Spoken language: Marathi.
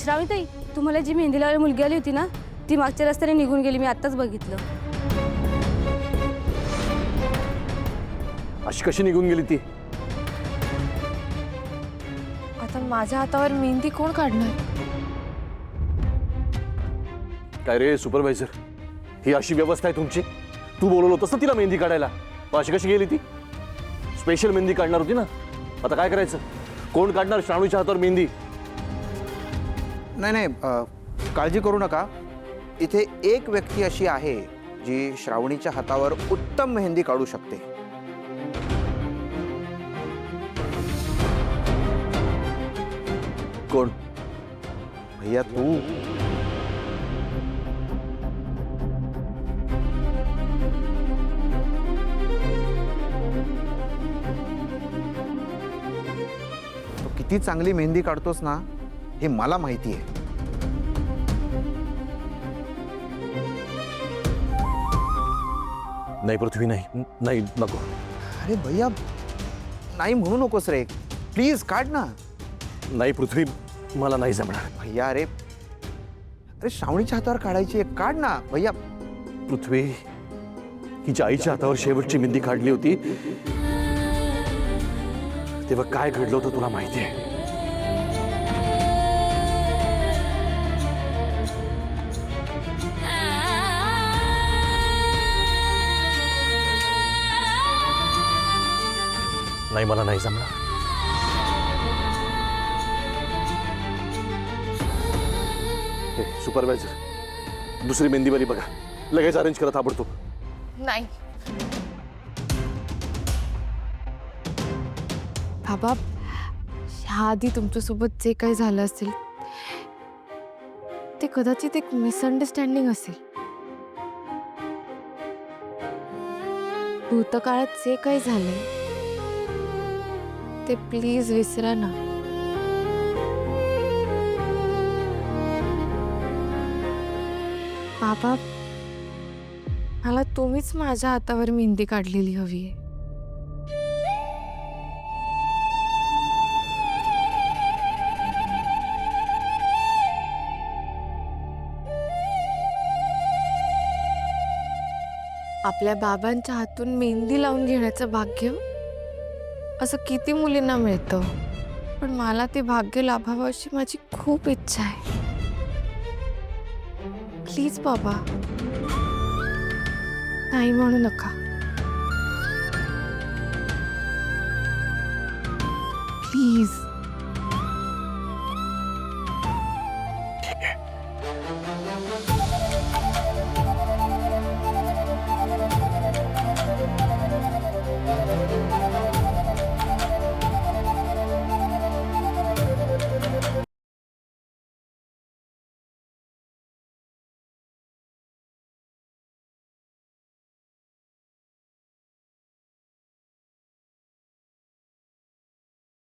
श्रावणीताई, तुम्हाला जी मेहंदी लावलेली मुलगी आली होती ना, ती मागच्या रस्त्याने निघून गेली, मी आत्ताच बघितलं. अशी कशी निघून गेली ती? आता माझ्या हातावर मेहंदी कोण काढणार? काय रे सुपरवायझर, ही अशी व्यवस्था आहे तुमची? तू बोलवलं होतंस ना तिला मेहंदी काढायला, मग अशी कशी गेली ती? स्पेशल मेहंदी काढणार होती ना, आता काय करायचं? कोण काढणार श्रावणीच्या हातावर मेहंदी? नाही नाही, काळजी करू नका. इथे एक व्यक्ती अशी आहे जी श्रावणीच्या हातावर उत्तम मेहंदी काढू शकते. कोण? भैया तू. तू किती चांगली मेहंदी काढतोस ना, हे मला माहिती आहे. नाही पृथ्वी, नाही नाही, नको. अरे भैया, नाही म्हणू नकोस रे, प्लीज काढ ना. नाही पृथ्वी, मला नाही जमणार. भैया अरे अरे श्रावणीच्या हातावर काढायची आहे, काढ ना भैया. पृथ्वी, हिच्या आईच्या हातावर शेवटची मेहंदी काढली होती तेव्हा काय घडलं होतं तुला माहिती आहे? नाही, मला नाही जमणार. सुपरवायझर, दुसरी मेहंदीवाली बघा, लगेच अरेंज करत ताबडतोब. नाही बाबा, ह्याआधी तुमच्यासोबत जे काही झालं असेल ते कदाचित एक मिसअंडरस्टँडिंग असेल. भूतकाळात जे काही झालंय ते प्लीज विसरा ना. बाबा, मला तुम्हीच माझ्या हातावर मेहंदी काढलेली हवी आहे. आपल्या बाबांच्या हातून मेहंदी लावून घेण्याचं भाग्य असं किती मुलींना मिळतं, पण मला ते भाग्य लाभावं अशी माझी खूप इच्छा आहे. प्लीज बाबा, नाही म्हणू नका. प्लीज. ठीक आहे.